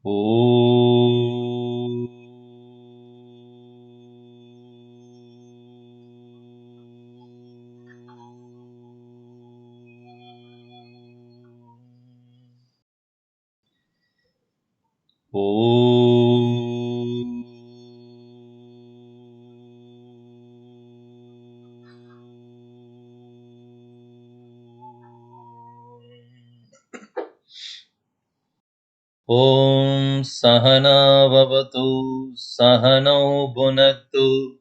Om Om Sahana Vavatu Sahanau Bhunaktu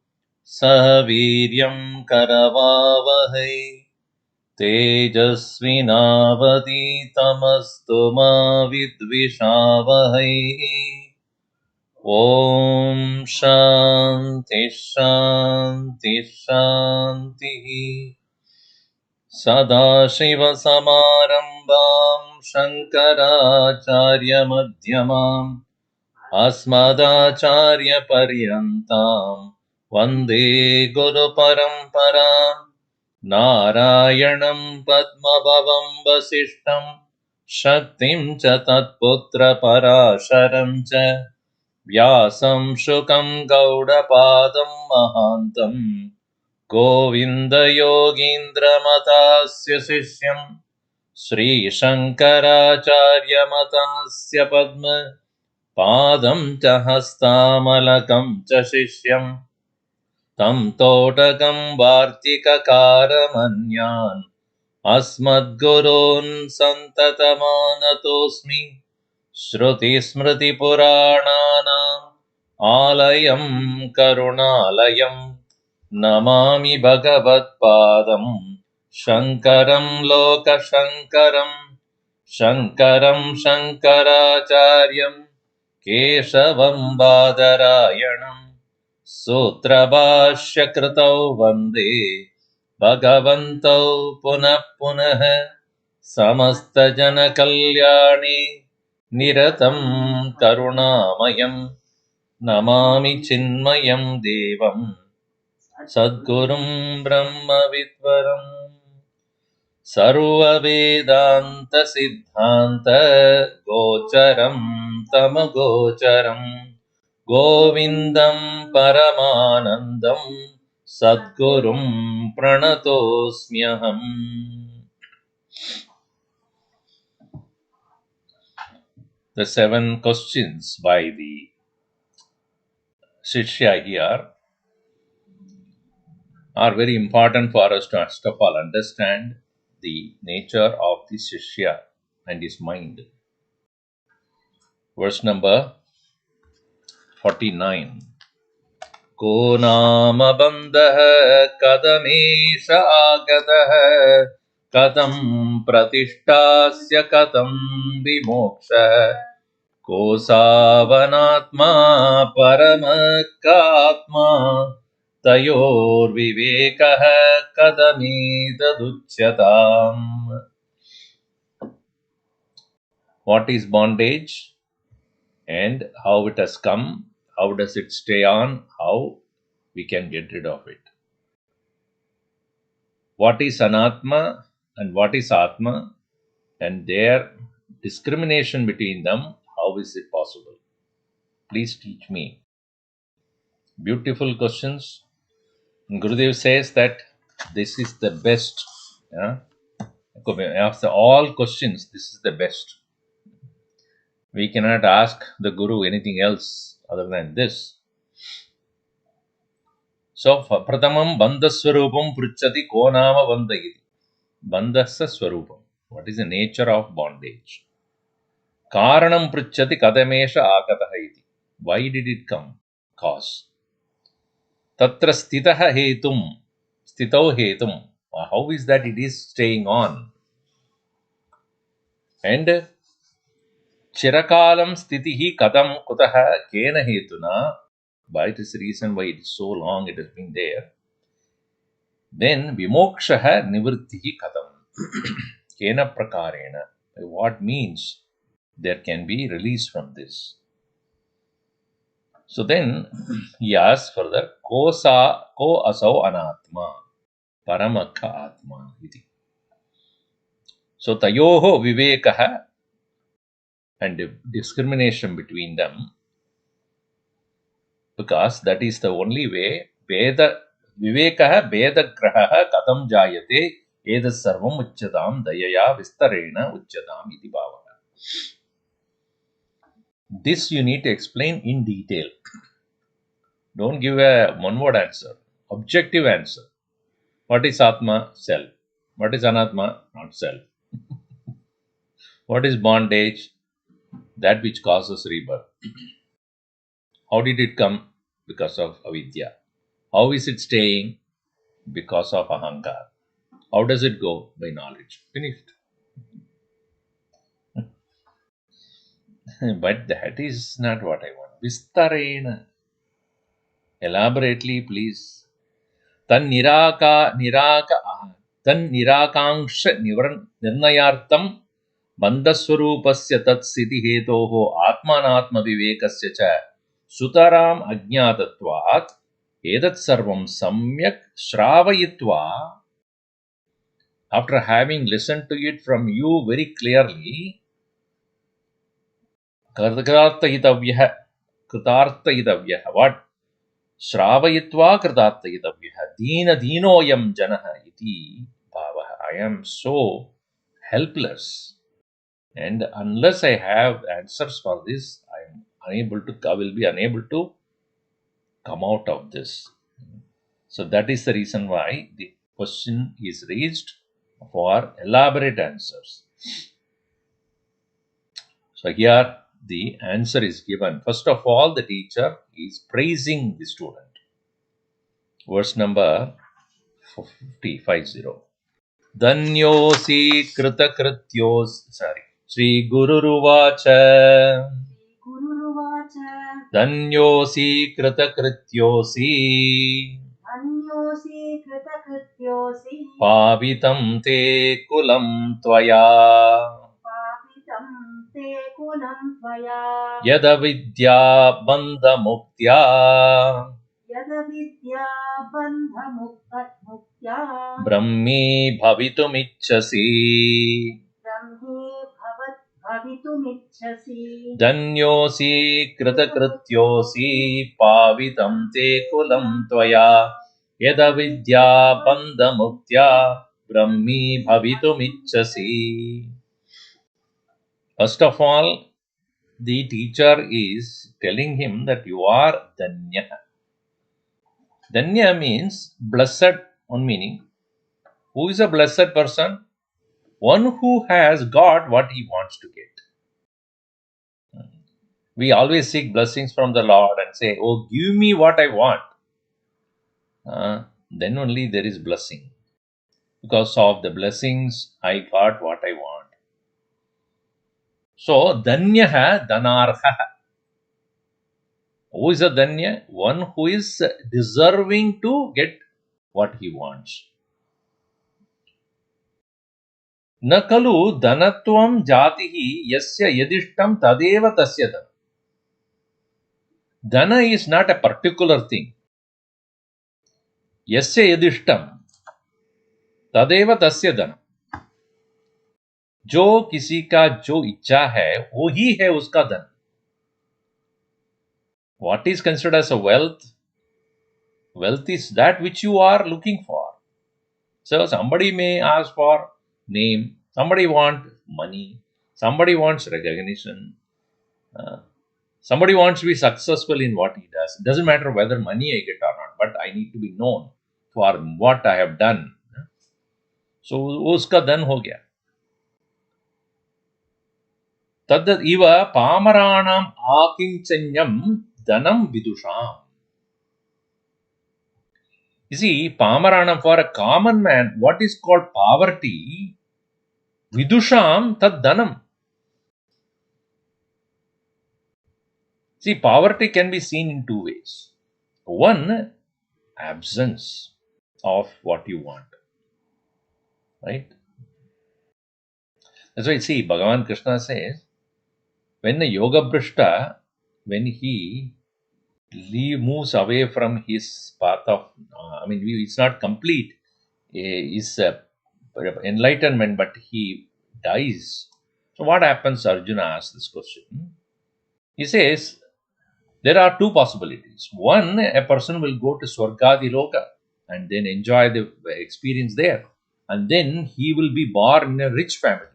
Sahaviryam Karavavahai Tejasvinavaditamastu ma vidvishavahai. Om Shanti Shanti Shanti. Sadashivasamarambam Shankaracharya Madhyamam Asmadacharya Paryantam Vande Guru Paramparam Narayanam Padmabhavam Vasishtam Shaktim cha Tatputra Parasharam cha Vyasam Shukam Gaudapadam Mahantam Govinda Yogindra Matasya Sishyam Sri Shankaracharya Matasya Padma Padam cha Hastamalakam cha Shishyam Tam Todakam Vartikaaramanyan Asmadgurun Santatamanatosmi Shruti Smriti Purananam Alayam Karunalayam Namami Bhagavatpadam Shankaram Lokashankaram Shankaram Shankaracharyam Keshavam Badarayanam Sutrabhashya Kritau Vande Bhagavantau Punah Punah Samasta Jana Kalyani Niratam Karunamayam Namami Chinmayam Devam Sadgurum Brahma Vidvaram Sarva Vedanta Siddhanta Gocharam Tamagocharam Govindam Paramanandam Sadgurum Pranatosmyaham. The 7 questions by the Shishya here are very important for us to first of all understand the nature of the Shishya and his mind. Verse number 49. Ko nama bandha kadamesha agataha kadam pratishtasya kadam vimoksha ko savanatma paramakatma tayor vivekaha kadamidaduchyatam. What is bondage and how it has come? How does it stay on? How we can get rid of it? What is Anatma and what is Atma? And their discrimination between them, how is it possible? Please teach me. Beautiful questions. Gurudev says that this is the best. After all questions, this is the best. We cannot ask the Guru anything else other than this. So, pratamam bandhaswarupam pruchati ko nama bandhayiti. Bandhasa swarupam. What is the nature of bondage? Karanam pruchati kadamesha akataha iti. Why did it come? Cause. Tatra stitaha hetum. Stitau hetum. How is that it is staying on? And chirakalam stitihi kadam kutaha kena hetuna. By this reason why it is so long it has been there. Then vimokshaha nivrittihi kadam. Kena prakarena. What means there can be release from this? So then he asks further, ko asau anatma paramakha atma iti. So tayoho vivekaha and discrimination between them, because that is the only way. Veda Vivekah Veda Graha Katham Jayate Edas Sarvam Uchyadam Dayaya Vistarena Uchyadam Iti Bhavaha. This you need to explain in detail. Don't give a one-word answer. Objective answer. What is Atma? Self. What is Anatma? Not self. What is bondage? That which causes rebirth. How did it come? Because of avidya. How is it staying? Because of ahankar. How does it go? By knowledge. Finished. But that is not what I want. Vistarena. Elaborately, please. Tan nirakangsha nirnayartam bandhaswarupasya tat siddhi hetoho atmanatma vivekasya cha sutaram ajñatatvat edat sarvam samyak shravayitva. After having listened to it from you very clearly, kritartha hitavyaha. What? Shravayitva kritartha hitavyaha. Dina dinoyam janaha iti bhavaha. I am so helpless. And unless I have answers for this, I will be unable to come out of this. So that is the reason why the question is raised for elaborate answers. So here the answer is given. First of all, the teacher is praising the student. Verse number 50. Dhanyosi kritakrityos. Sri Gururuvacha. Dhanyosi kritakrityosi. Pavitam te kulam tvaya. Yadavidya bandha muktya. Brahmi bhavitumicchasi. Dhanyosi kritakrityosi pavitam te kulam tvaya yadavidya bandha muktya brahmi bhavitumicchasi. First of all, the teacher is telling him that you are Dhanya. Dhanya means blessed, one meaning. Who is a blessed person? One who has got what he wants to get. We always seek blessings from the Lord and say, oh, give me what I want. Then only there is blessing. Because of the blessings, I got what I want. So, Dhanyaha Dhanarha. Who is a Dhanya? One who is deserving to get what he wants. Nakalu dhanatvam jatihi yasya yadishtam tadeva tasya dhanam. Dhana is not a particular thing. Yasya yadishtam तदेव तस्य धनम. जो किसी का जो इच्छा है वो ही है उसका धन. What is considered as a wealth? Wealth is that which you are looking for. So somebody may ask for name, somebody wants money, somebody wants recognition, somebody wants to be successful in what he does. It doesn't matter whether money I get or not, but I need to be known for what I have done. So उसका धन हो गया. तद् इव पामराणाम् आकिञ्चन्यं धनं विदुषाम्. You see, Pamaranam, for a common man, what is called poverty, Vidusham tad dhanam. See, poverty can be seen in two ways. One, absence of what you want. Right? That's why, see, Bhagavan Krishna says, when a yoga brishta, when he moves away from his path of, it's not complete, his enlightenment, but he dies. So what happens? Arjuna asks this question. He says, there are two possibilities. One, a person will go to Swargadi Loka and then enjoy the experience there. And then he will be born in a rich family.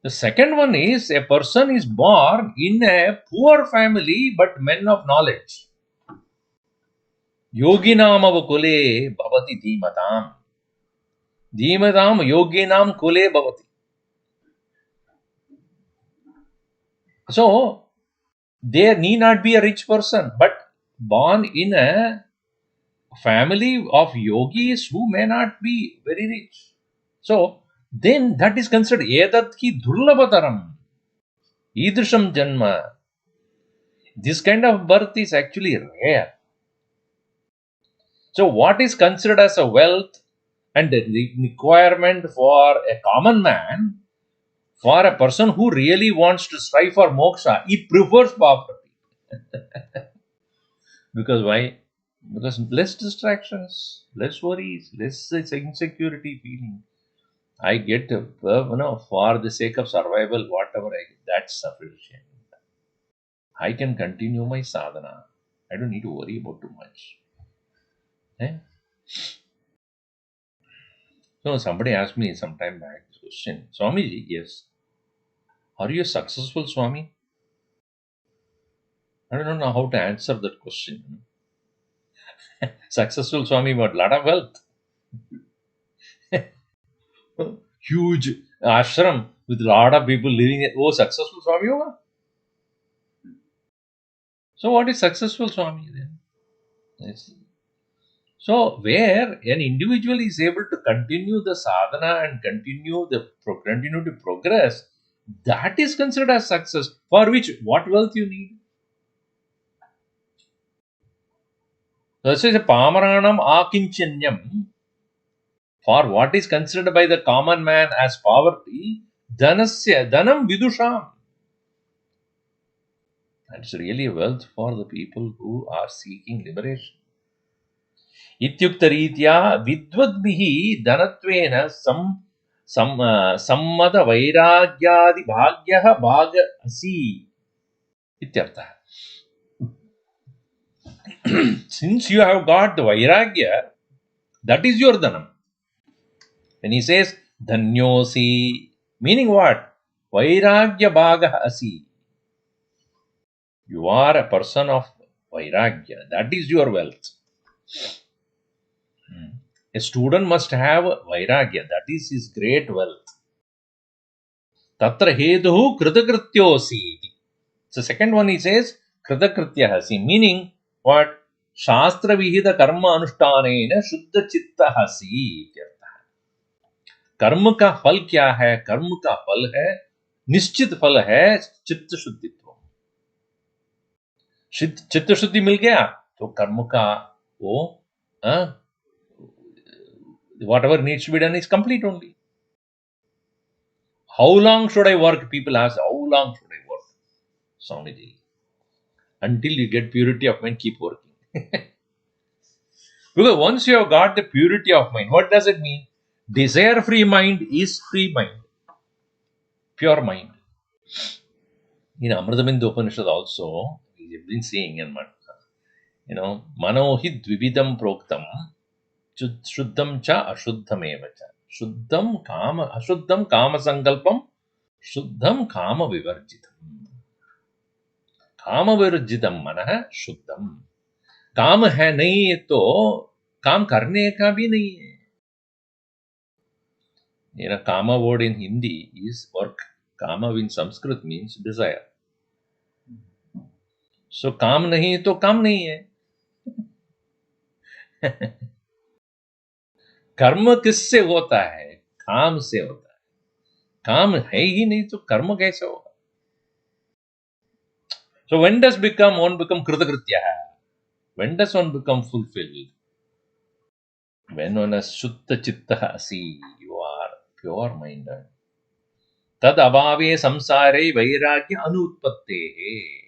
The second one is a person is born in a poor family but men of knowledge. Yoginam avakule bhavati dhimatam. Dhimatam yoginam kule bhavati. So, there need not be a rich person, but born in a family of yogis who may not be very rich. So, then that is considered edat hi durlabhataram. Idrisham janma. This kind of birth is actually rare. So, what is considered as a wealth and the requirement for a common man, for a person who really wants to strive for moksha, he prefers poverty. Because why? Because less distractions, less worries, less insecurity feeling. I get, for the sake of survival, whatever I get, that's sufficient. I can continue my sadhana. I don't need to worry about too much. Eh? So somebody asked me some time back this question, Swamiji, yes, are you a successful Swami? I don't know how to answer that question. Successful Swami, but lot of wealth. Huge ashram with a lot of people living it. Oh, successful Swami hoga? So what is successful Swami then? So where an individual is able to continue the sadhana and continue to progress, that is considered as success. For which what wealth you need? This is a pamaranam akinchanyam. For what is considered by the common man as poverty, dhanasya dhanam vidusham. That's really a wealth for the people who are seeking liberation. इत्युक्तरीत्या विद्वद्भिः धनत्वेन सम्मतवैराग्यादिभाग्यः भाग असि इत्यर्थः. Since you have got the vairagya, that is your dhanam. When he says dhanyosi, meaning what? Vairagya bhaga asi. You are a person of vairagya. That is your wealth. A student must have vairagya. That is his great wealth. Tatra heduhu kritakrityosi. So second one he says kritakrityahasi, meaning what? Shastra vihida karma anushtanena shuddha chittahasi. कर्म का फल क्या है? कर्म का फल है, निश्चित फल है चित्त शुद्धित्व. चित्त शुद्धि मिल गया तो कर्म का वो whatever needs to be done is complete only. How long should I work? People ask, how long should I work? Swamiji, until you get purity of mind, keep working. Because once you have got the purity of mind, what does it mean? Desire free mind is free mind, pure mind. In Amritabindu Upanishad also, we have been seeing in Manohi Dvividam Proktam Shuddham cha Ashuddham eva cha. Ashuddham kama sankalpam, Shuddham kama vivarjitam. Kama vivarjitam manah Shuddham. काम है नहीं तो काम करने का भी नहीं है. Kama word in Hindi is work. Kama in Sanskrit means desire. So काम नहीं तो काम नहीं है. कर्म किससे होता है? काम से होता है. काम है ही नहीं तो कर्म कैसे होगा? So when does one become kritakritya? When does one become fulfilled? When one is shuddha chitta asi, you are pure minded. Tad abhave samsare vairagya anutpattehe.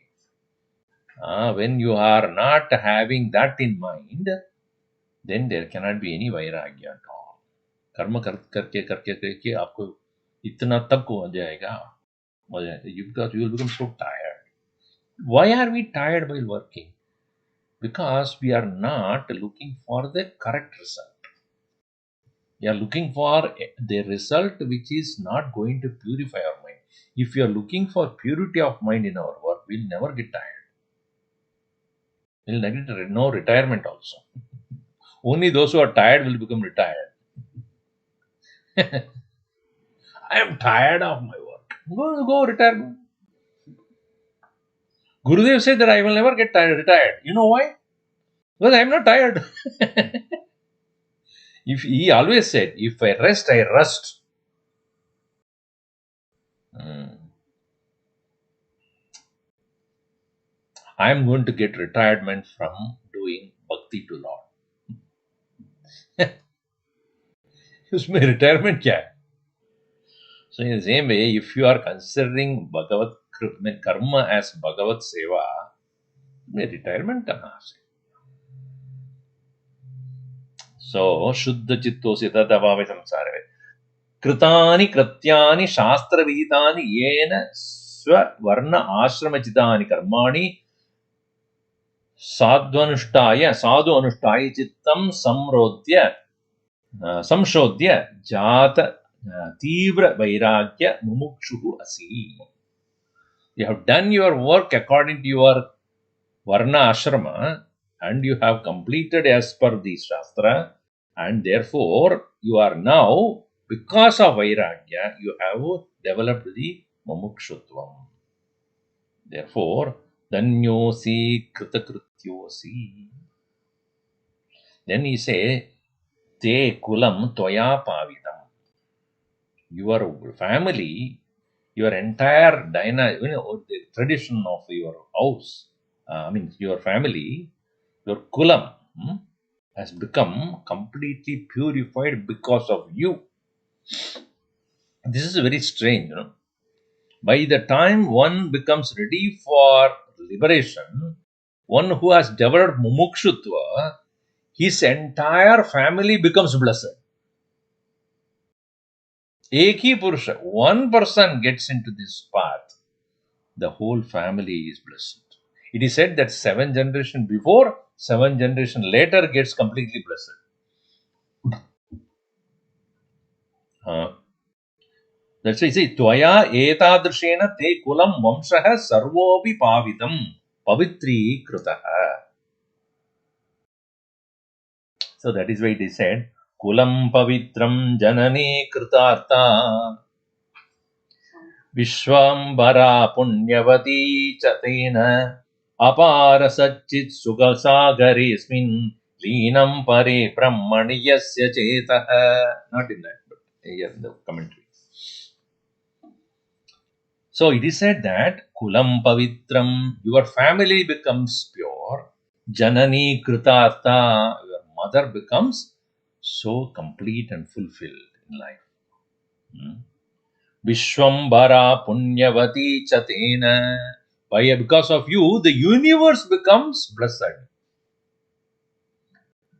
When you are not having that in mind, then there cannot be any vairagya at all. कर्म करके आपको इतना तक हो जाएगा, because you will become so tired. Why are we tired while working? Because we are not looking for the correct result. We are looking for the result which is not going to purify our mind. If you are looking for purity of mind in our work, we'll never get tired. We'll never get no retirement also. Only those who are tired will become retired. I am tired of my work. Go retire. Gurudev said that I will never get retired. You know why? Because I am not tired. If he always said, if I rest, I rust. I am going to get retirement from doing bhakti to Lord. उसमें retirement क्या है? So in the same way, if you are considering Bhagavat karma as Bhagavat seva, में retirement कहाँ से? So शुद्ध चित्तोऽसि तदभावे संसारे कृतानि कृत्यानि शास्त्रविहितानि येन स्ववर्ण आश्रमचितानि कर्माणि साधु अनुष्ठाय चित्तं संशोध्य जात तीव्र वैराग्य मुमुक्षुः असि. You have done your work according to your varna ashrama and you have completed as per the shastra, and therefore you are now, because of vairagya, you have developed the mumukshutvam. Therefore, dhanyosi kritakrityosi. Then he say, te kulam tvaya pavidam. Your family, your entire the tradition of your house, your family, your kulam has become completely purified because of you. This is very strange, By the time one becomes ready for liberation, one who has developed mumukshutva, his entire family becomes blessed. Eki Purusha, one person gets into this path, the whole family is blessed. It is said that 7 generations before, 7 generations later gets completely blessed. That's why you see, Tvaya etadrishena te kulam vamshaha sarvopi pavitam pavitri krutaha. So that is why it is said, kulam pavitram janane kritartha vishwambara punyavati chatena apara satchit sugasagaresmin leenam pare brahmani yasya chetaha. Not in that, but here in the commentary. So it is said that kulam pavitram, your family becomes pure. Janani kritartha, your mother becomes so complete and fulfilled in life. Vishwambara punyavati chatena. Because of you, the universe becomes blessed.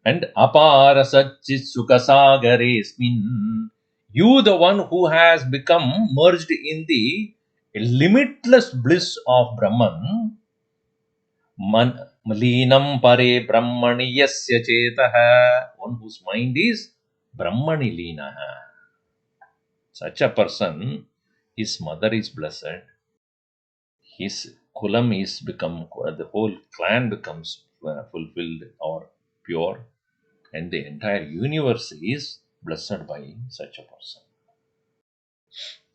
And apara satchit sukasagaresmin. You, the one who has become merged in the limitless bliss of Brahman, Malinam pare Brahmani yasya chetaha, one whose mind is Brahmani linaha. Such a person, his mother is blessed, his kulam is become, the whole clan becomes fulfilled or pure, and the entire universe is blessed by such a person.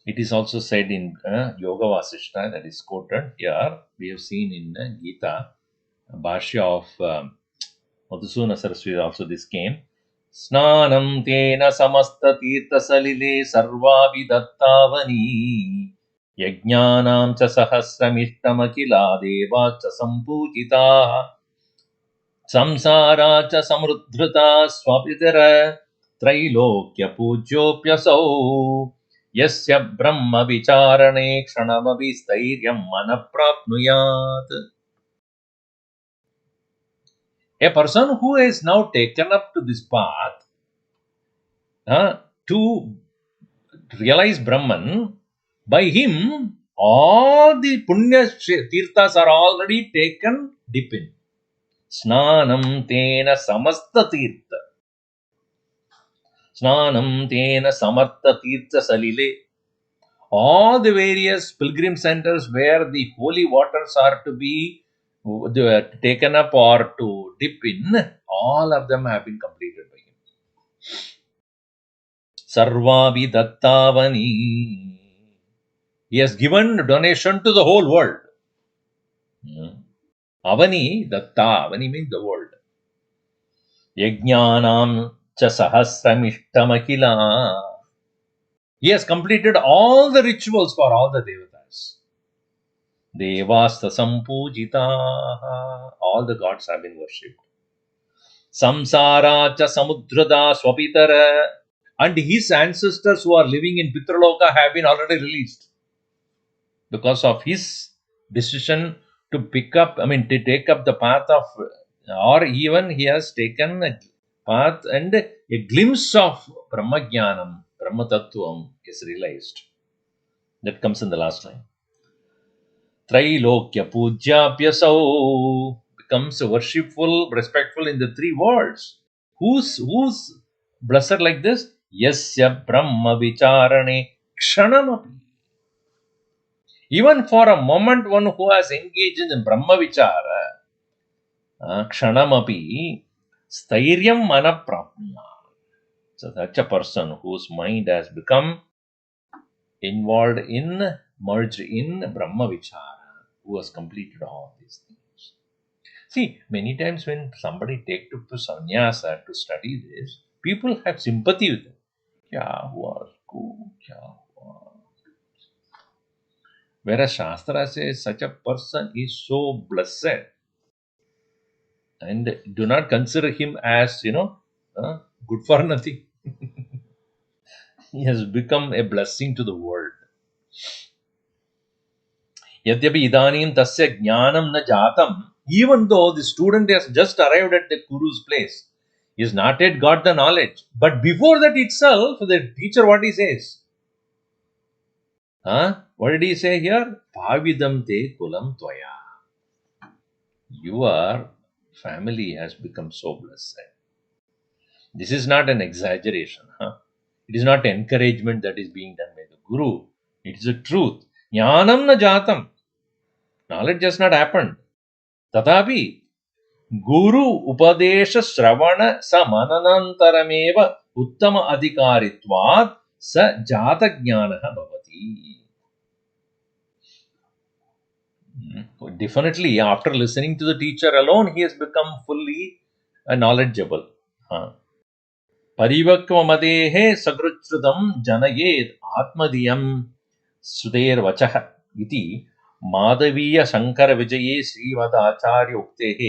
It is also said in Yoga Vasishta, that is quoted here. We have seen in Gita, Bhashya of Madhusudana Saraswati also this came. Snanam tena samasta tirtha salile sarva vidattavani yajnanam cha sahasramishtamakila deva cha sampujitaha samsara cha samruddhrita swapitara trailokya pujyopyasau yasya brahma vicharane kshanamavi stairyam manaprapnuyat. A person who is now taken up to this path to realize Brahman, by him, all the Punya Tirthas are already taken deep in. Snanam tena samasta tirtha. Snanam tena samartha tirtha salile. All the various pilgrim centers where the holy waters are to be taken up or to dip in, all of them have been completed by him. Sarvavi Dattavani. He has given donation to the whole world. Avani Datta. Avani means the world. Yajnanam cha sahasramishtamakila. He has completed all the rituals for all the devatas. Devasta sampujita. All the gods have been worshipped. Samsara cha samudrada swapitara. And his ancestors who are living in Pitraloka have been already released. Because of his decision to to take up the path of, or even he has taken a path and a glimpse of Brahmajnanam, Brahma Tattvam is realized. That comes in the last line. Trailokya Pujyapyasau becomes worshipful, respectful in the three worlds. Who's blessed like this? Yasya Brahma Vicharane Kshanamapi. Even for a moment, one who has engaged in Brahma Vichara, Kshanamapi, Stairyam Manaprapnya. So, such a person whose mind has become involved in, merged in Brahma Vichara, who has completed all these things. See, many times when somebody takes to sannyasa to study this, people have sympathy with them. Kya hua usko, kya hua? Whereas Shastra says such a person is so blessed, and do not consider him as, good for nothing. He has become a blessing to the world. Yadyapi idanim tasya jnanam na jatam, even though the student has just arrived at the guru's place, he has not yet got the knowledge. But before that itself, the teacher, what he says? What did he say here? Pavidam te kulam tvaya. Your family has become so blessed. This is not an exaggeration. It is not encouragement that is being done by the Guru. It is a truth. Jnanam na jatam. Knowledge has not happened. Tatapi Guru Upadesha Shravana Samananantarameva Uttama Adhikaritvat Sa Jata Jnanaha Bhavati. Definitely, after listening to the teacher alone, he has become fully knowledgeable. परिवक्वमदेहे सकृच्छ्रुतं जनयेत् आत्मधियं सुधेर्वचः इति माधवीयशङ्करविजये श्रीमदाचार्योक्तेः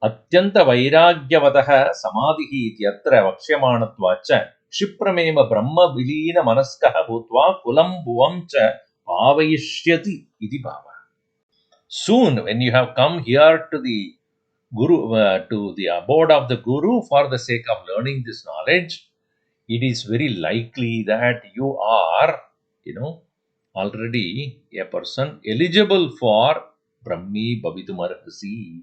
अत्यन्तवैराग्यवतः समाधिः इत्यत्र वक्ष्यमाणत्वाच्च क्षिप्रमेव ब्रह्मविलीनमनस्कः भूत्वा कुलं भुवं च पावयिष्यति इति भावः. Soon, when you have come here to the Guru, to the abode of the Guru for the sake of learning this knowledge, it is very likely that you are, already a person eligible for Brahmi Bhavitumarhasi.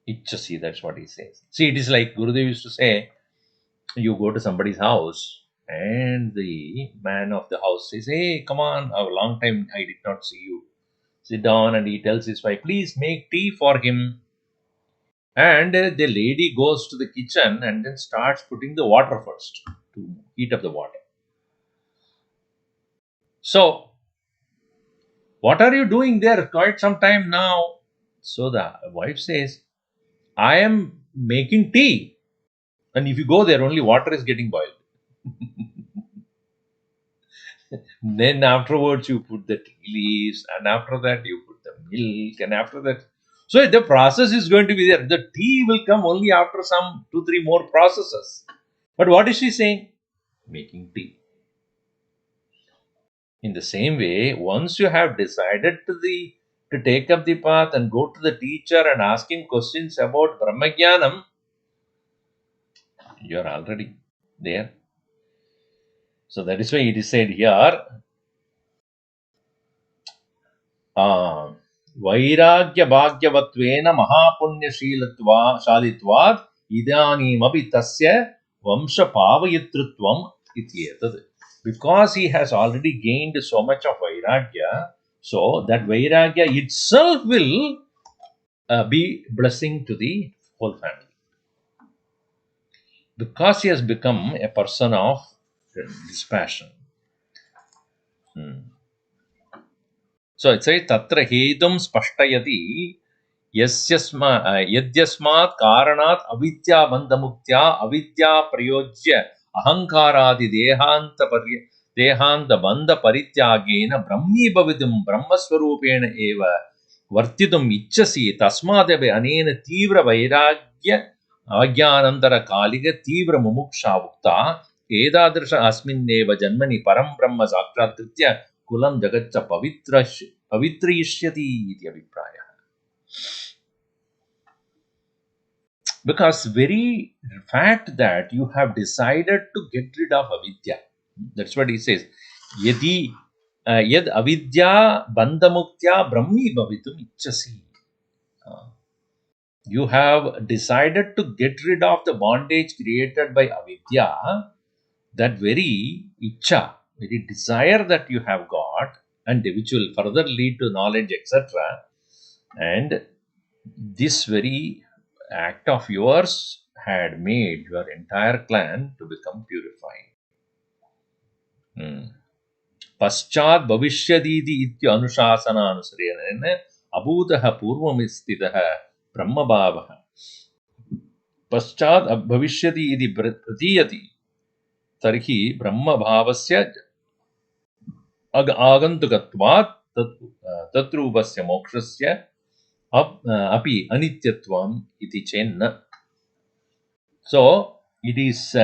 Ichchasi, that's what he says. See, it is like Gurudev used to say, you go to somebody's house and the man of the house says, hey, come on, a long time I did not see you. Sit down, and he tells his wife, please make tea for him. And the lady goes to the kitchen and then starts putting the water first to heat up the water. So, what are you doing there? Quite some time now. So the wife says, I am making tea. And if you go there, only water is getting boiled. Then afterwards, you put the tea leaves, and after that, you put the milk, and after that. So the process is going to be there. The tea will come only after some 2-3 more processes. But what is she saying? Making tea. In the same way, once you have decided to take up the path and go to the teacher and ask him questions about Brahmajnanam, you are already there. So that is why it is said here, Vairagya Bhagyavatvena Mahapunya Shalitvat Idanimapi Tasya Vamsha Pavayitrutvam Ityetad. Because he has already gained so much of Vairagya, so that Vairagya itself will be blessing to the whole family. Because he has become a person of dispassion. So it says Tatra Hedum Spashtayati Yadyasmat Karanat Avidya Bandhamuktya Avidya Prayojya Ahankaradi Dehanta Bandha Parityagena Brahmi Bhavidum Brahmaswarupena Eva Vartitum Ichasi Tasmadebe Anena Tivra Vairagya Agyanantara Kaliga Tivra Mumuksha Vukta Edadrisha Asminneva Janmani Param Brahma Sakratritya Kulam Jagatcha Pavitrishyati iti abhipraya. Because very fact that you have decided to get rid of avidya, that's what he says. Yadi yad avidya bandhamuktya brahmi bhavitum ichasi. You have decided to get rid of the bondage created by avidya, that very icha, very desire that you have got, and which will further lead to knowledge, etc. And this very act of yours had made your entire clan to become purified. Paschat bhavishyadidi itya anushasana anusarena abhutaha purvamistitaha brahmabhavaha. Paschat bhavishyadi iti pratiyati tarhi brahmabhavasya agantukatvat tatrupasya mokshasya api anityatvam iti chenna. So it is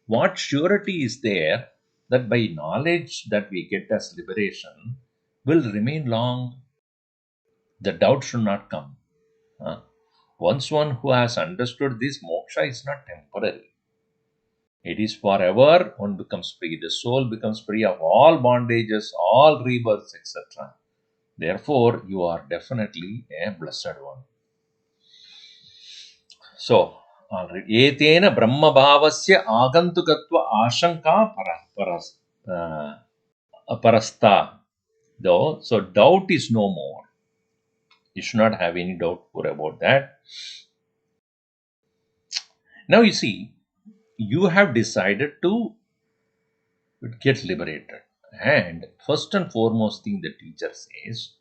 what surety is there that by knowledge that we get as liberation will remain long. The doubt should not come. Once one who has understood this, moksha is not temporary. It is forever. One becomes free. The soul becomes free of all bondages, all rebirths, etc. Therefore, you are definitely a blessed one. So, Etena Brahma Bhavasya Agantukatva Ashanka Parasta. Though, so doubt is no more. You should not have any doubt about that. Now you see, you have decided to get liberated. And first and foremost thing the teacher says,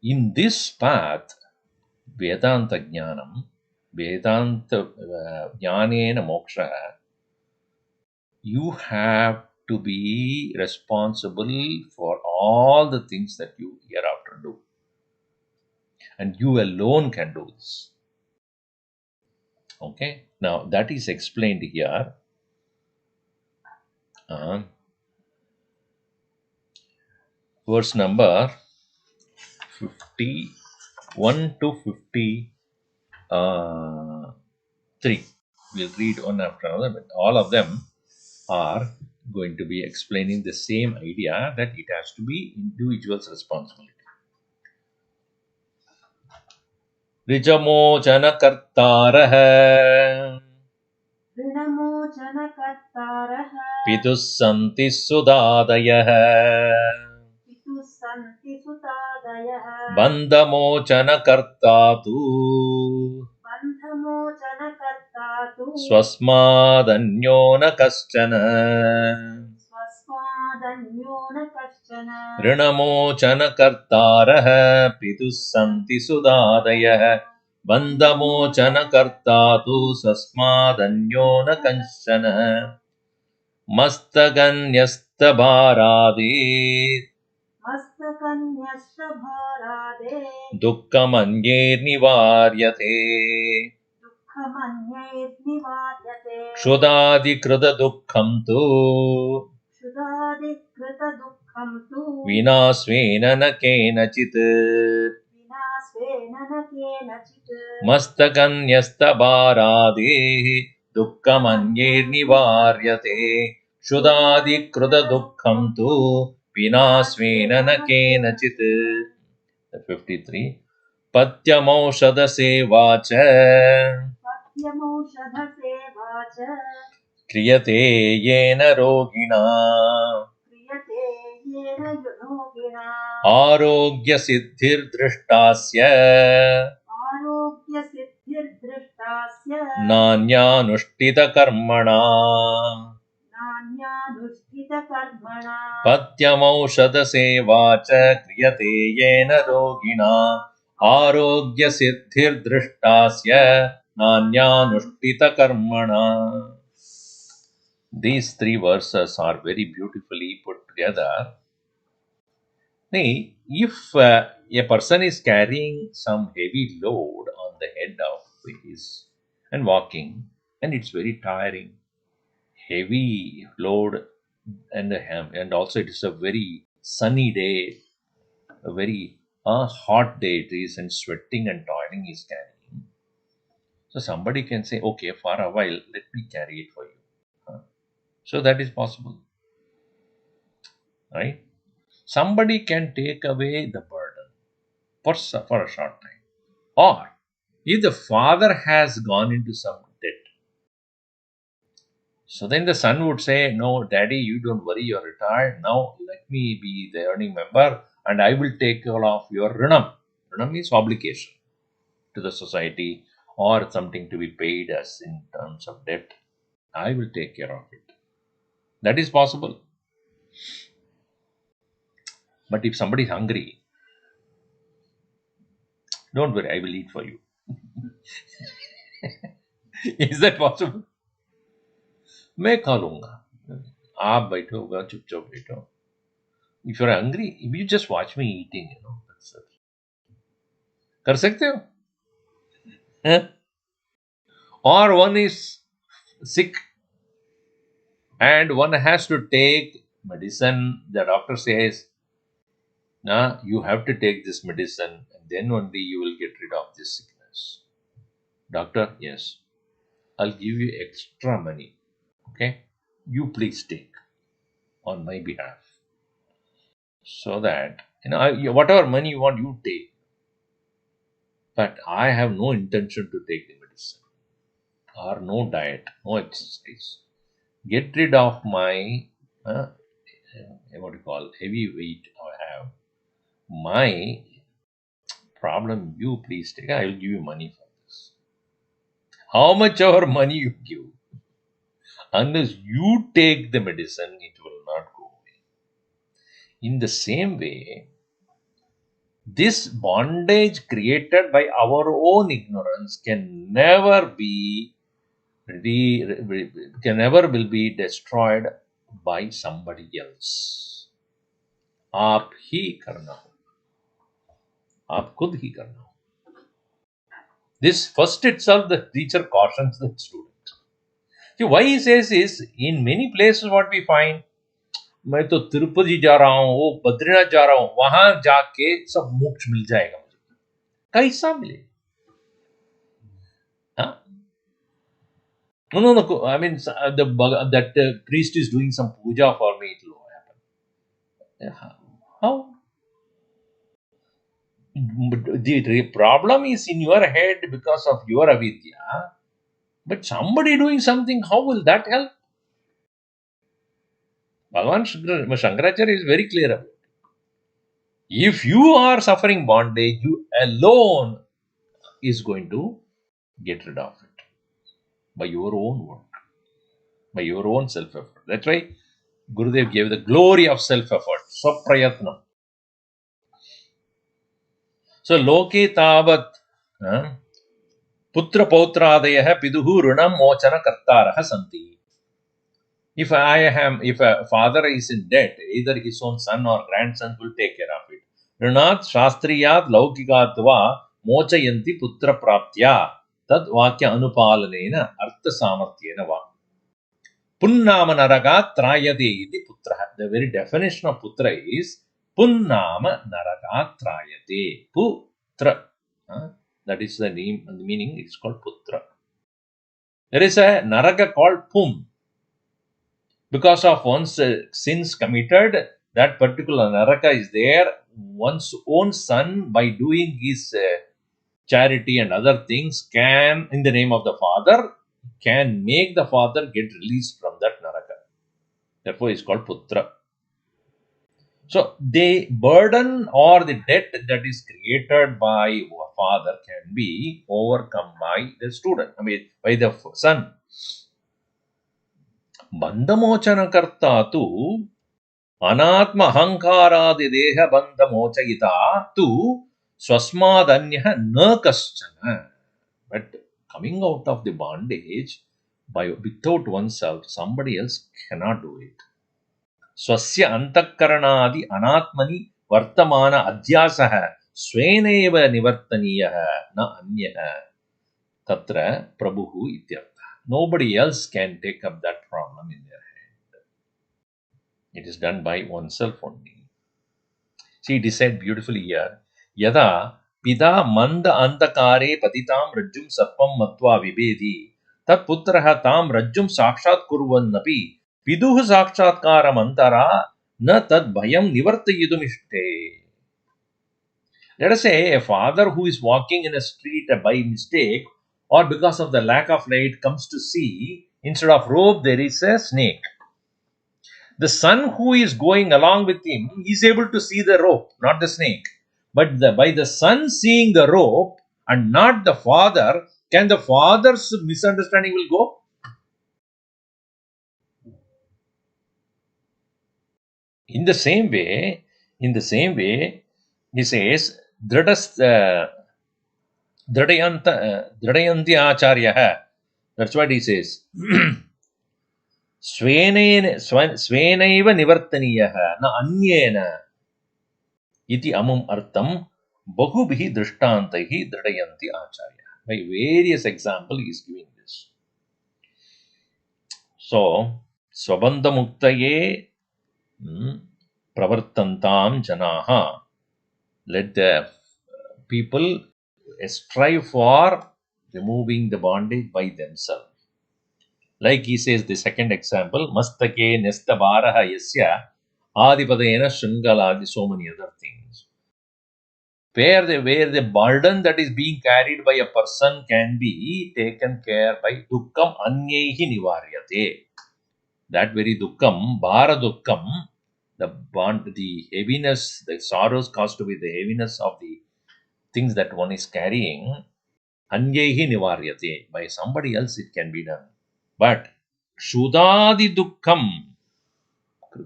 in this path, Vedanta Jnanam, Vedanta Jnanena Moksha, you have to be responsible for all the things that you hereafter do. And you alone can do this. Okay, now that is explained here. Verse number 51 to 53. We'll read one after another, but all of them are going to be explaining the same idea that it has to be individual's responsibility. Rijamochana kartarah Pitussanti sudadayah Bandhamochana kartatu Swasmadanyo na kaschana Rinamochana kartarah Pitussanti sudadayah Bandhamochana kartatu Swasmadanyo na kaschana Mastaganyasta bharadi Dukkhamanyet nivaryate Kshudadikrita dukkham tu Vinasvena na kenachit Mastakanyasta bharadi dukkhamanyir nivaryate shudadi kruda dukkham tu vinasvena na kenachit. 53. Patyamaushadha sevacha kriyate yena rogina आरोग्य सिद्धिर्दृष्टास्य नान्यानुष्ठित कर्मणा पथ्यमौषध सेवा च क्रियते येन रोगिणा आरोग्य सिद्धिर्दृष्टास्य नान्यानुष्ठित कर्मणा. These three verses are very beautifully put together. If a person is carrying some heavy load on the head of his and walking, and it's very tiring, heavy load, and also it is a very sunny day, a very hot day it is, and sweating and toiling is carrying. So somebody can say, okay, for a while, let me carry it for you. So that is possible, right? Somebody can take away the burden for a short time. Or if the father has gone into some debt, so then the son would say, no, daddy, you don't worry, you're retired. Now let me be the earning member and I will take care of your rinam. Rinam means obligation to the society or something to be paid as in terms of debt. I will take care of it. That is possible. But if somebody is hungry, don't worry, I will eat for you. Is that possible? मैं खा लूंगा, आप बैठोगा चुपचाप बैठो. If you're hungry, if you just watch me eating, that's it. कर सकते हो? Huh? Or one is sick and one has to take medicine. The doctor says, nah, you have to take this medicine and then only you will get rid of this sickness. Doctor, yes, I'll give you extra money. Okay? You please take on my behalf. So that, whatever money you want, you take. But I have no intention to take the medicine or no diet, no exercise. Get rid of my, what you call, heavy weight I have. My problem, you please take. I will give you money for this. How much ever money you give, unless you take the medicine, it will not go away. In the same way, this bondage created by our own ignorance can never will be destroyed by somebody else. आप ही करना हो, आप खुद ही करना हो. This first itself, the teacher cautions the student. See, why he says is, in many places what we find, मैं तो तिरुपति जा रहा हूँ, वो बद्रीनाथ जा रहा हूँ, वहां जाके सब मोक्ष मिल जाएगा मुझे. कैसा मिले? Huh? No. I mean, that priest is doing some puja for me, it will happen. How? The problem is in your head because of your avidya, but somebody doing something, how will that help? Bhagavan Shankaracharya is very clear about it. If you are suffering bondage, you alone is going to get rid of it by your own work, by your own self-effort. That's why Gurudev gave the glory of self-effort, swaprayatnam. So, loke tavat putra pautradayah piduhu runam mochana kartaraha santi. If a father is in debt, either his own son or grandson will take care of it. Runat shastriyat laukikatva mochayanti putra praptya tad vakya anupalanena artha samartyena va. Punnama naragat trayate iti putra. The very definition of putra is punnama naragat trayate. Putra. That is the name and the meaning. It's called putra. There is a Naraka called Pum. Because of one's sins committed, that particular Naraka is there. One's own son, by doing his charity and other things, can, in the name of the father, can make the father get released from that Naraka. Therefore, it's called Putra. So, the burden or the debt that is created by a father can be overcome by the student, by the son. Bandhamochanakarta tu अनात्म अहंकारादि देह बंध मोचयिता तु स्वस्मादन्यः न कश्चन. But coming out of the bondage by without oneself, somebody else cannot do it. स्वस्य अंतःकरणादि अनात्मनि वर्तमान अध्यासः स्वेनैव निवर्तनीयः न अन्यः तत्र प्रभुः इत्यर्थः. Nobody else can take up that problem in their hand. It is done by oneself only. See, it is said beautifully here. Yada pida manda andakare patitam rajjum sarpam matva vibedi tat putraha tam rajjum sakshat kurvannapi piduh sakshatkaram antara na tad bhayam nivartayidumishte. Let us say a father who is walking in a street by mistake or because of the lack of light comes to see, instead of rope there is a snake. The son who is going along with him is able to see the rope, not the snake. But by the son seeing the rope and not the father, can the father's misunderstanding will go? In the same way, he says, Dradayanti Acharya. That's what he says. स्वेनैव निवर्तनीयः न अन्येन इति अमुम् अर्थं बहुभिः दृष्टान्तैः दृढयन्ति आचार्यः. By various examples he is giving this. So, स्वबन्धमुक्तये प्रवर्तन्तां जनाः. Let the people strive for removing the bondage by themselves. Like he says, the second example, mastake nesta baraha yasya adipadena shringaladi, so many other things. Where the burden that is being carried by a person can be taken care by dukkam anyehi nivaryate. That very dukkam, bara dukkam, the heaviness, the sorrows caused by the heaviness of the things that one is carrying, anyehi nivaryate, by somebody else it can be done. But Shudadi Dukkam,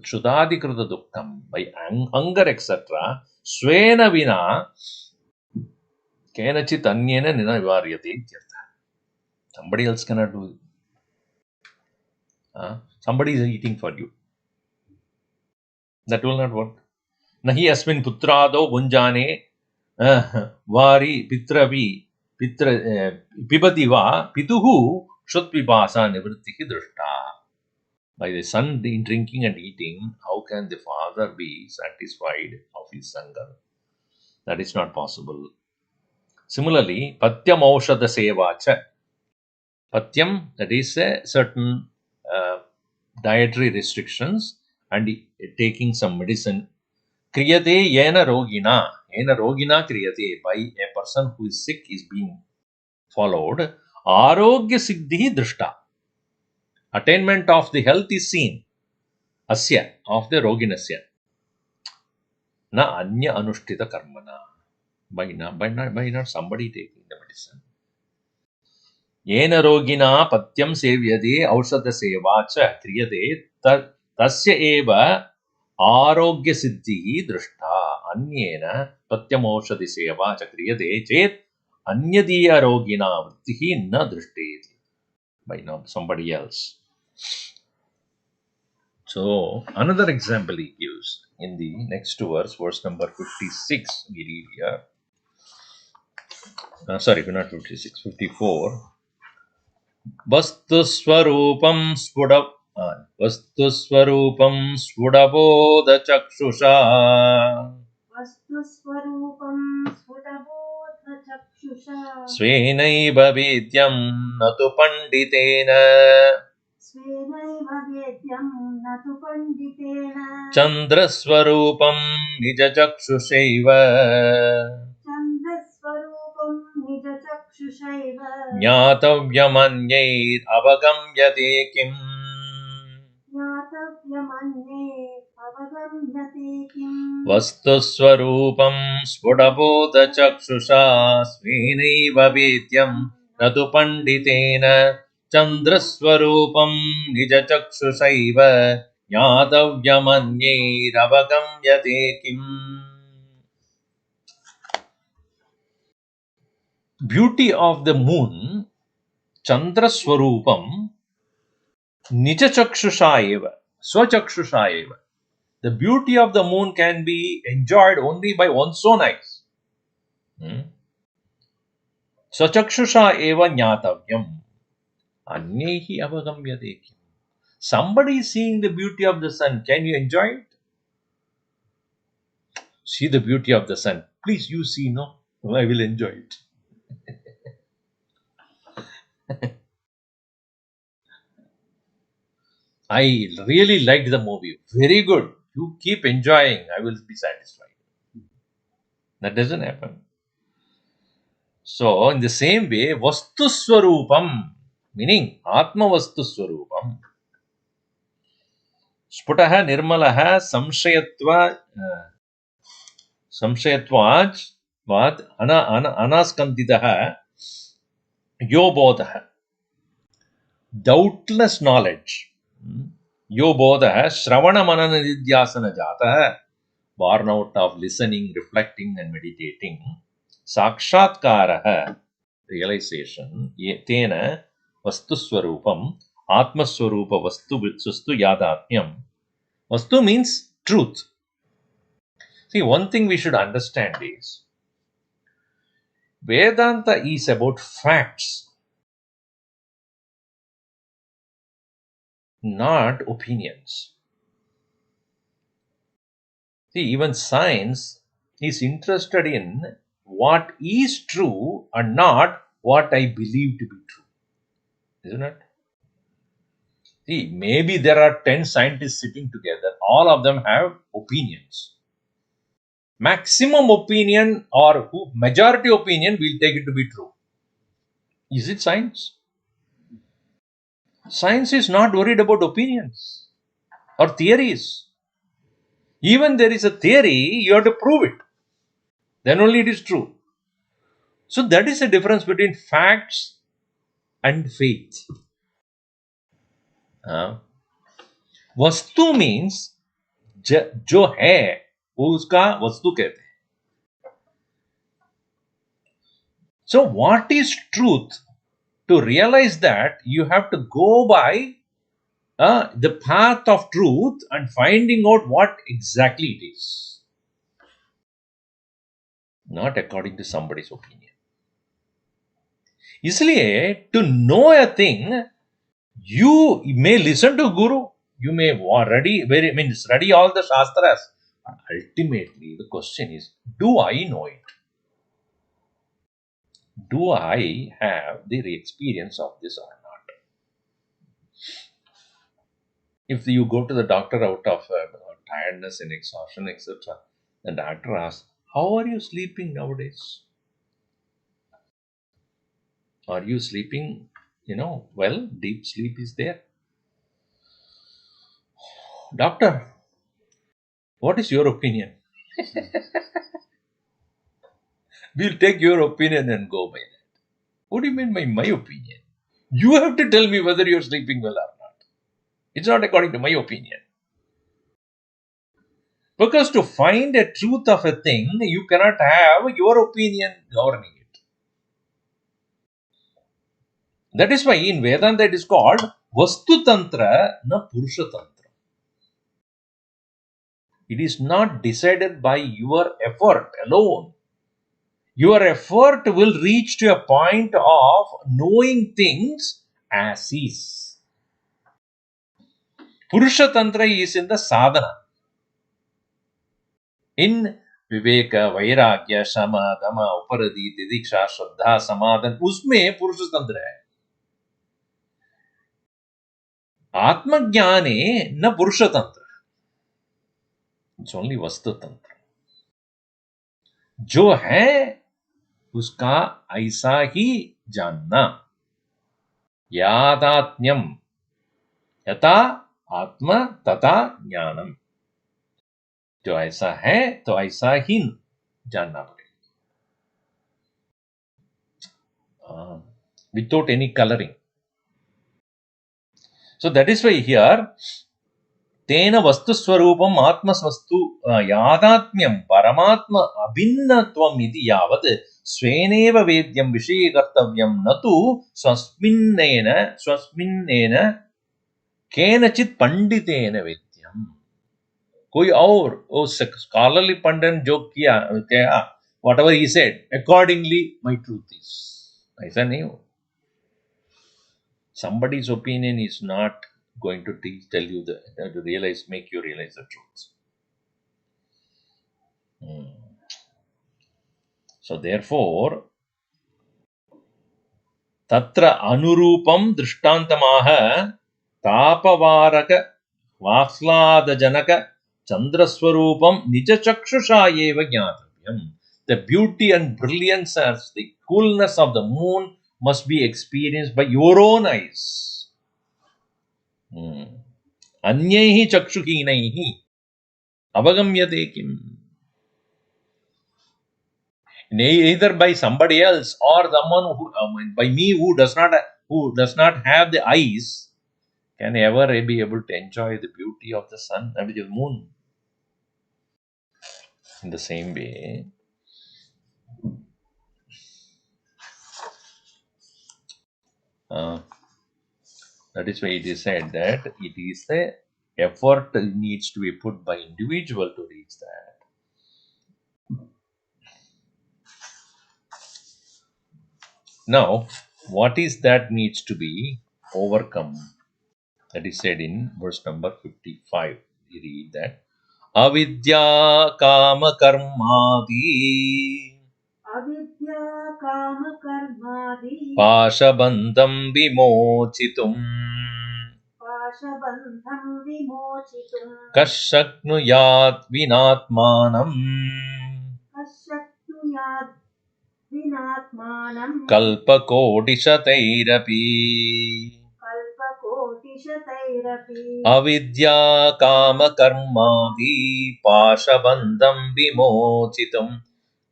Shudadi Kruta Dukkam, by hunger, etc., Swena Vina, Kenachit Anyena Nina Varyate. Somebody else cannot do it. Somebody is eating for you. That will not work. Nahi asmin putrado bunjane vari pitravi pibadiva pituhu shutpipasa nivrittihi drushta. By the son drinking and eating, how can the father be satisfied of his hunger? That is not possible. Similarly, patyam aushadha sevacha. Patyam, that is a certain dietary restrictions and taking some medicine. Kriyate yena rogina. Yena rogina kriyate. By a person who is sick is being followed. Arogya siddhi drishta. Attainment of the health is seen. Asya, of the roginasya. Na anya anushtita karmana. By not somebody taking the medicine. Yena rogina patyam sevyade aushadha seva cha kriyate tasya eva arogya siddhi drishta. Anyena patyam aushadhi seva cha kriyate chet anyadiya rogina vrittihi na drishteti. By not somebody else. So, another example he gives in the next verse, verse number 56, we read here. Sorry, not 56, 54. Vastuswarupam sphudabodha chakshusha. Vastuswarupam Svenaiva Vedyam Natu Panditena Chandraswarupam Nijachakshushaiva Jnatavyamanyait Avagamyate Kim Vastuswarupam Spudabodhachakshusha Svenaiva Vedyam Natu Panditena Chandraswarupam Nijachakshushaiva Jnatavyamanyait Avagamyate Kim. Beauty of the moon, Chandra Swarupam, Nichachakshusha eva, Swachakshusa eva. The beauty of the moon can be enjoyed only by one's own eyes. Swachakshusa eva jnatavyam, anyehi avagamyate. Somebody is seeing the beauty of the sun. Can you enjoy it? See the beauty of the sun. Please, you see, no? I will enjoy it. I really liked the movie. Very good. You keep enjoying. I will be satisfied. That doesn't happen. So, in the same way, Vastu Swarupam, meaning Atma Vastu Swarupam. Sputaha Nirmalaha Samshayatvaj Vad Anaskanditaha Yobodha. Doubtless knowledge. Yobodha Shravana Manana Nidhyasana Jata, born out of listening, reflecting, and meditating. Sakshatkaraha, realization, tena vastuswarupam, atmaswarupa vastu yadatmyam. Vastu means truth. See, one thing we should understand is Vedanta is about facts, not opinions. See, even science is interested in what is true and not what I believe to be true. Isn't it? See, maybe there are 10 scientists sitting together. All of them have opinions. Maximum opinion or majority opinion, we'll take it to be true. Is it science? Science is not worried about opinions or theories. Even there is a theory, you have to prove it. Then only it is true. So that is the difference between facts and faith. वस्तु means जो है वो उसका वस्तु कहते हैं. So what is truth? To realize that, you have to go by the path of truth and finding out what exactly it is. Not according to somebody's opinion. इसलिए, to know a thing, you may listen to Guru, you may study all the Shastras. Ultimately, the question is, do I know it? Do I have the experience of this or not? If you go to the doctor out of tiredness and exhaustion, etc., the doctor asks, how are you sleeping nowadays? Are you sleeping, well, deep sleep is there. Doctor, what is your opinion? We'll take your opinion and go by that. What do you mean by my opinion? You have to tell me whether you're sleeping well or not. It's not according to my opinion. Because to find a truth of a thing, you cannot have your opinion governing it. That is why in Vedanta it is called Vastu Tantra, na Purusha Tantra. It is not decided by your effort alone. Your effort will reach to a point of knowing things as is. Purusha Tantra is in the sadhana. In विवेक, वैराग्य, शम, दम, उपरति, तितिक्षा, श्रद्धा, समाधान, उसमें पुरुष तंत्र है. आत्मज्ञाने न पुरुष तंत्र, इट्स ओनली वस्तु तंत्र. जो है उसका ऐसा ही जानना. यादात्म्यम, यथा आत्मा तथा ज्ञानम. जो ऐसा है तो ऐसा ही जानना पड़ेगा, without any colouring. So that is why here तेन वस्तुस्वरूपम् आत्मस्वस्तु यादात्म्यं परमात्म अभिन्नत्वम् इति यावत् स्वेनेव वेद्यं विषयीकर्तव्यं न तु स्वस्मिन्नेन केनचित् पंडितेन वेद्यम्. कोई और स्कॉलरली पंडित जो किया whatever he said accordingly my truth is, ऐसा नहीं हो. Somebody's opinion is not going to tell you to realize, make you realize the truth. So therefore, tatra anurupam drishtantamaha tapavaraka vaslaadajanaka chandraswarupam nijachakshusha eva jnatavyam. The beauty and brilliance as the coolness of the moon must be experienced by your own eyes. Anyaihi chakshuhinaihi avagamyate kim. Either by somebody else or someone who, by me who does not have the eyes, can ever be able to enjoy the beauty of the sun and the moon. In the same way, that is why it is said that it is the effort needs to be put by individual to reach that. Now, what is that needs to be overcome? That is said in verse number 55. We read that avidya kama karmadi pashabandham vimochitum kashaknuyat vinatmanam kalpakodishatairapi. Avidya kama karmadi pashabandham vimochitum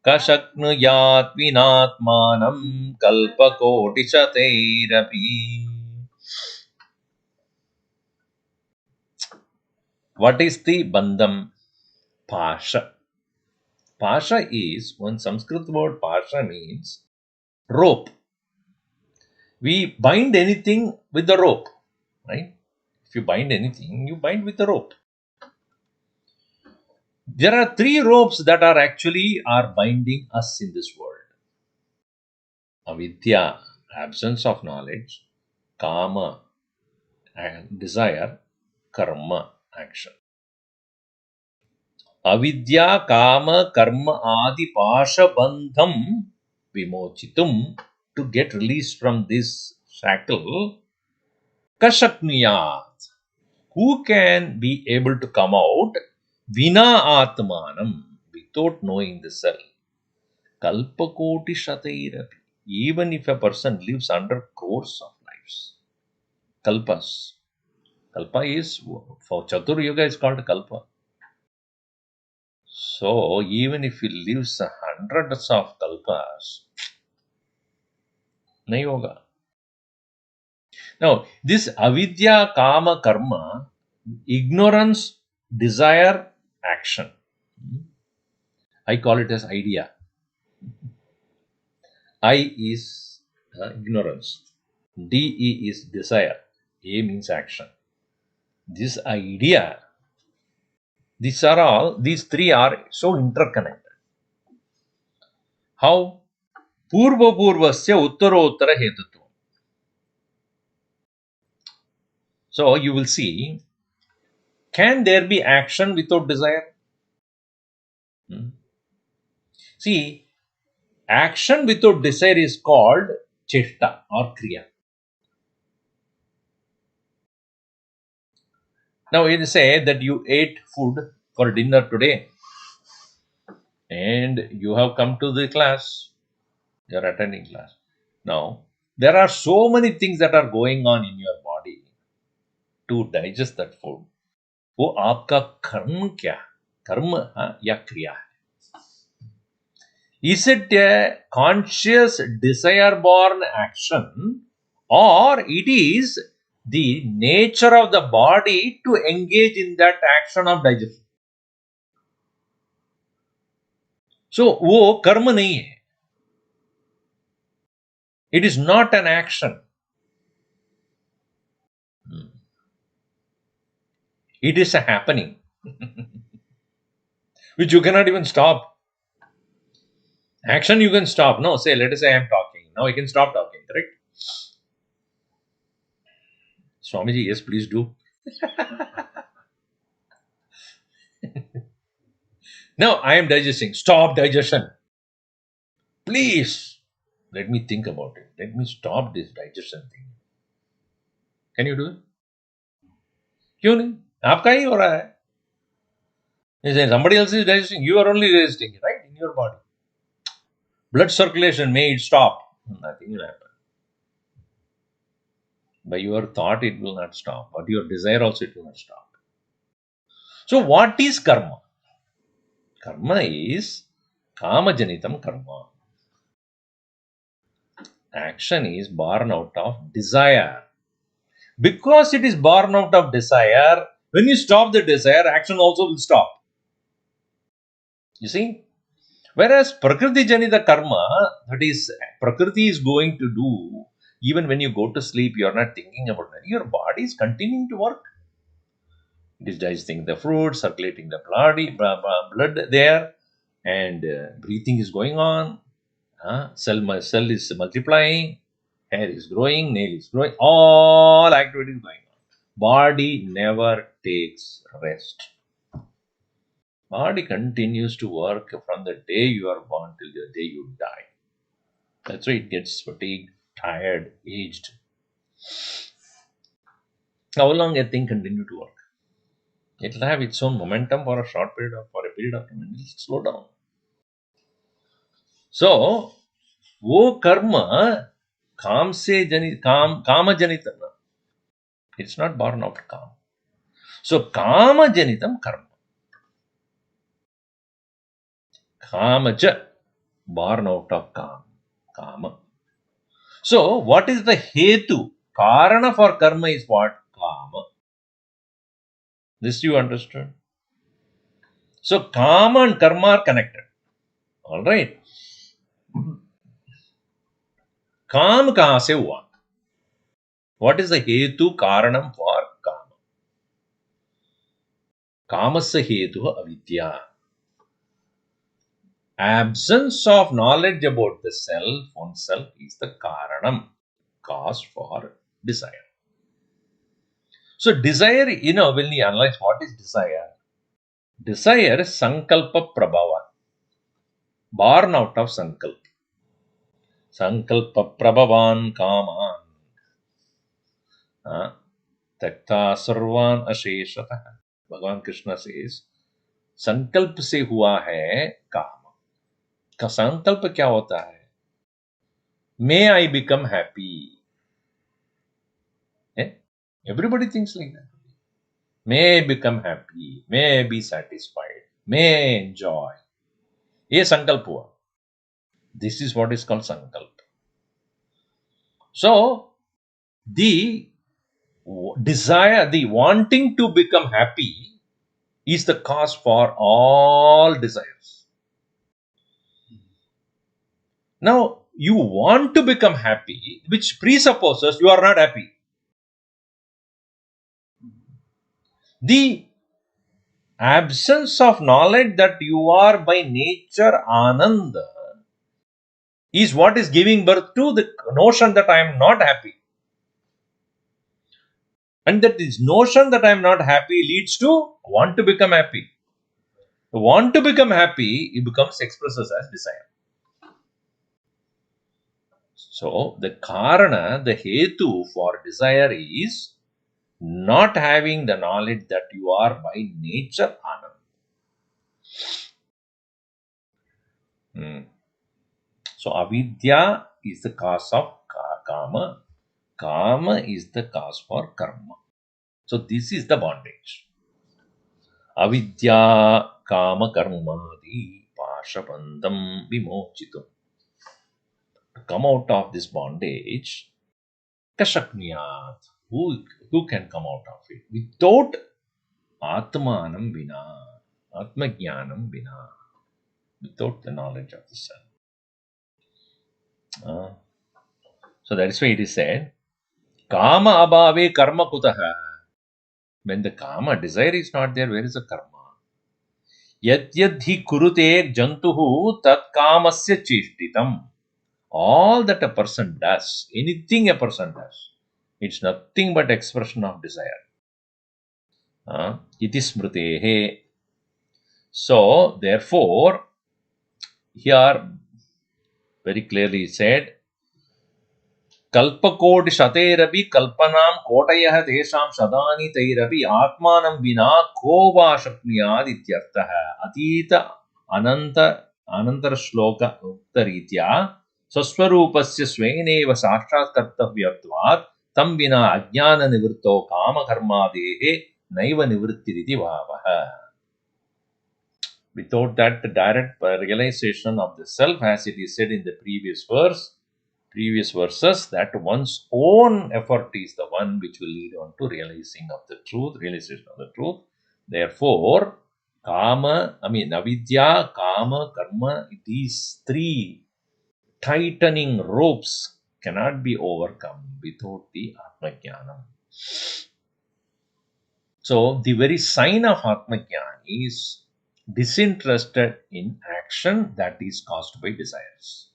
kashaknuyat vinatmanam kalpakodishatairapi. What is the bandham? Pasha. Pasha is one Sanskrit word. Pasha means rope. We bind anything with the rope, right? If you bind anything, you bind with the rope. There are three ropes that are binding us in this world. Avidya, absence of knowledge; kama, desire; karma, action. Avidya kama karma adi pasha bandham vimochitum. To get released from this shackle, kashakniyat. Who can be able to come out? Vina atmanam, without knowing the self. Kalpakoti shatairapi. Even if a person lives under crores of lives. Kalpas. Kalpa is, for Chatur Yoga, is called Kalpa. So, even if he lives hundreds of kalpas, nahi hoga. Now, this avidya, kama, karma, ignorance, desire, action. I call it as idea. I is ignorance. DE is desire. A means action. This idea, these three are so interconnected. How? Purva purvasya uttara hetutvam. So you will see, can there be action without desire? See, action without desire is called cheshta or kriya. Now, you say that you ate food for dinner today and you have come to the class, you are attending class. Now, there are so many things that are going on in your body to digest that food. वो आपका कर्म क्या है? कर्म या क्रिया है? Is it a conscious desire born action, or it is the nature of the body to engage in that action of digestion? So वो कर्म नहीं है. It is not an action. It is a happening which you cannot even stop. Action you can stop. No, say, let us say I am talking. Now I can stop talking, correct? Swamiji, yes, please do. Now I am digesting. Stop digestion. Please, let me think about it. Let me stop this digestion thing. Can you do it? क्यों नहीं? आपका ही हो रहा है. You say somebody else is digesting. You are only digesting, right? In your body. Blood circulation, may it stop. Nothing will happen. By your thought, it will not stop. But your desire also, it will not stop. So, what is karma? Karma is kama janitam karma. Action is born out of desire. Because it is born out of desire, when you stop the desire, action also will stop. You see? Whereas Prakriti Janita karma, that is, Prakriti is going to do, even when you go to sleep, you are not thinking about it. Your body is continuing to work. It is digesting the fruit, circulating the blood there, and breathing is going on. Cell is multiplying, hair is growing, nail is growing, all activities going on. Body never takes rest. Body continues to work from the day you are born till the day you die. That's why it gets fatigued, tired, aged. How long a thing continue to work? It will have its own momentum for a short period of for a period of time. It will slow down. So, वो कर्म काम से जनित काम जनित ना. It's not born out of काम. So, काम जनितम कर्म. Kamaja, born out of kama. So, what is the hetu? Karana for karma is what? Kama. This you understood? So, kama and karma are connected. Alright. Kam kahan se hua? What is the hetu karanam for kama? Kamasya hetu avidya. Absence of knowledge about the self, oneself, is the karanam, cause for desire. So, desire, when we analyze what is desire, desire is sankalpa prabhava, born out of sankalpa. Sankalpa prabhavan kaman, takta sarvan asheshatah. Bhagavan Krishna says, संकल्प से हुआ है काम. का संकल्प क्या होता है? May I become happy? Everybody thinks like that. May I become happy? May I be satisfied? May I enjoy? ये संकल्प हुआ. This is what is called sankalp. So, the desire, the wanting to become happy is the cause for all desires. Now, you want to become happy, which presupposes you are not happy. The absence of knowledge that you are by nature Ananda is what is giving birth to the notion that I am not happy. And that this notion that I am not happy leads to want to become happy. Want to become happy, it becomes expresses as desire. So the karana, the hetu for desire is not having the knowledge that you are by nature anand. Hmm. So avidya is the cause of kama. Kama is the cause for karma. So this is the bondage. Avidya kama karmadi pashabandam vimochitum. To come out of this bondage, kashakniyat. Who can come out of it? Without atmanam vina. Atmajnanam vina. Without the knowledge of the self. So that is why it is said, Kama abhave karma kutaha. When the kama desire is not there, where is the karma? Yad yad hi kurute jantuhu tat kamasya cheshtitam. All that a person does, anything a person does, it's nothing but expression of desire. Iti smritehe. So, therefore, here very clearly said, कल्पकोटि शतेरपि कल्पनां कोटयः तेषां शतानि तैरपि आत्मानं विना को वा शक्नुयात् इत्यर्थः अतीत अनन्त अनन्तरश्लोक उक्तरीत्या स्वस्वरूपस्य स्वेनैव साक्षात्कर्तव्यत्वात् तं विना अज्ञाननिवृत्तो कामकर्मादेः नैव निवृत्तिरिति भावः. Without that direct realization of the self, as it is said in the previous verses, that one's own effort is the one which will lead on to realization of the truth. Therefore, avidya, kama, karma, these three tightening ropes cannot be overcome without the Atmajnanam. So, the very sign of Atmajnana is disinterested in action that is caused by desires.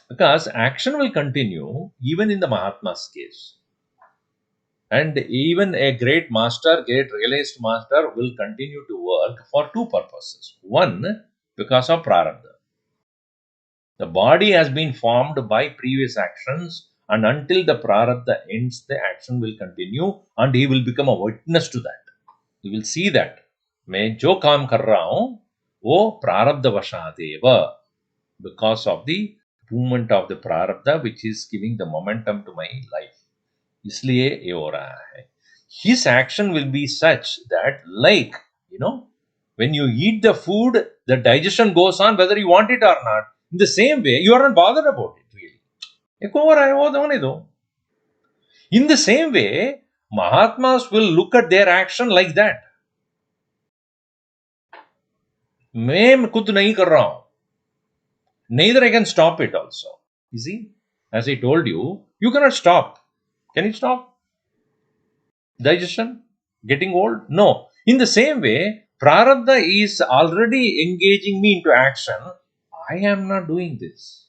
Because action will continue even in the Mahatma's case. And even a great master, great realized master will continue to work for two purposes. One, because of prarabdha. The body has been formed by previous actions, and until the prarabdha ends, the action will continue and he will become a witness to that. You will see that मैं जो काम कर रहा हूं वो प्रारब्ध वशादेव, because of the movement of the prarabdha which is giving the momentum to my life, इसलिए ये हो रहा है. His action will be such that, like, when you eat the food, the digestion goes on whether you want it or not. In the same way, you are not bothered about it really. एक हो रहा है वो होने दो. In the same way, Mahatmas will look at their action like that. मैं खुद नहीं कर रहा हूं. Neither I can stop it also. You see, as I told you, you cannot stop. Can you stop digestion? Getting old? No. In the same way, prarabdha is already engaging me into action. I am not doing this.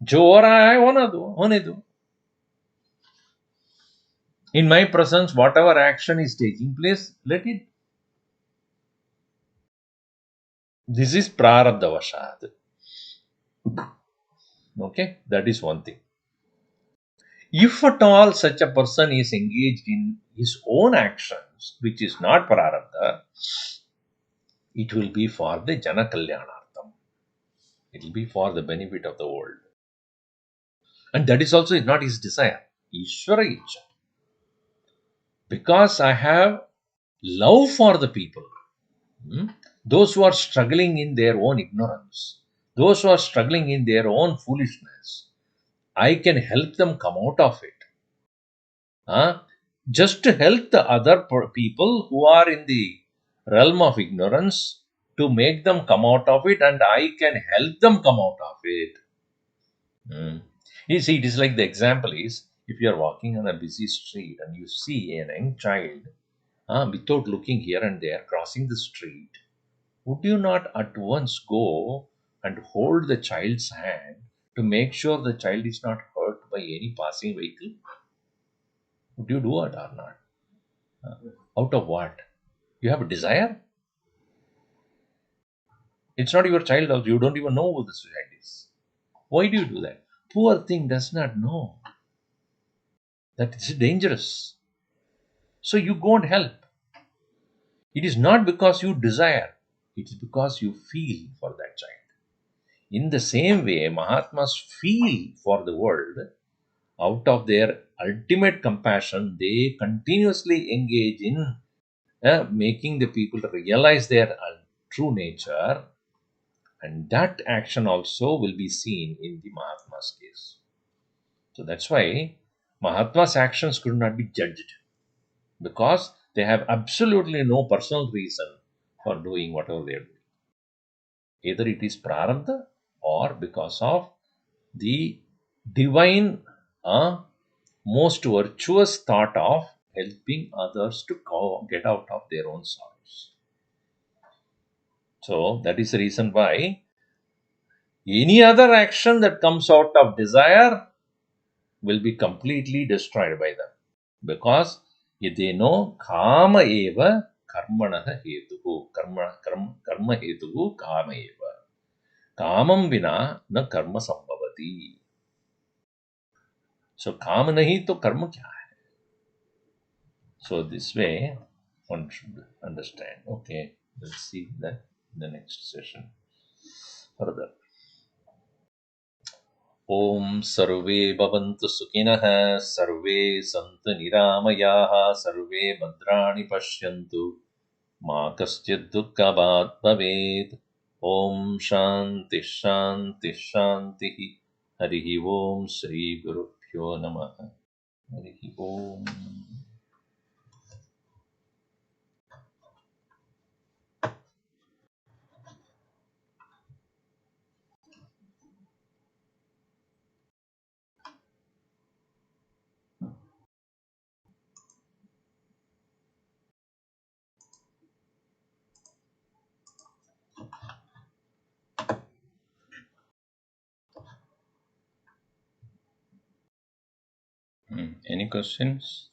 जो हो रहा है होने दो. In my presence, whatever action is taking place, let it. This is prarabdha vashad. Okay, that is one thing. If at all such a person is engaged in his own actions, which is not prarabdha, it will be for the jana kalyanartham. It will be for the benefit of the world. And that is also not his desire. Ishvara icha. Because I have love for the people, those who are struggling in their own ignorance, those who are struggling in their own foolishness, I can help them come out of it. Just to help the other people who are in the realm of ignorance, to make them come out of it, and I can help them come out of it. You see, it is like the example is, if you are walking on a busy street and you see a young child without looking here and there crossing the street, would you not at once go and hold the child's hand to make sure the child is not hurt by any passing vehicle? Would you do it or not? Out of what? You have a desire? It's not your child also. You don't even know who this child is. Why do you do that? Poor thing does not know that it's dangerous. So you go and help. It is not because you desire, it is because you feel for that child. In the same way, Mahatmas feel for the world. Out of their ultimate compassion, they continuously engage in making the people realize their true nature, and that action also will be seen in the Mahatma's case. So that's why Mahatma's actions could not be judged, because they have absolutely no personal reason for doing whatever they are doing. Either it is prarabdha or because of the divine, most virtuous thought of helping others to get out of their own sorrows. So that is the reason why any other action that comes out of desire will be completely destroyed by them. Because they know kama eva karmanaha hetuhu. Karma hetuhu kama eva. Kamam vina na karma sambhavati. So काम नहीं तो कर्म क्या है? So this way one should understand. Okay, let's see that in the next session further. Om sarve bhavantu sukhinah, sarve santu niramayaः, sarve bhadrani pashyantu, ma kaschid dukkhabhat bhavet. Om shanti shanti shanti. Harihi Om Shri Gurubhyo Namaha. Harihi Om. Any questions?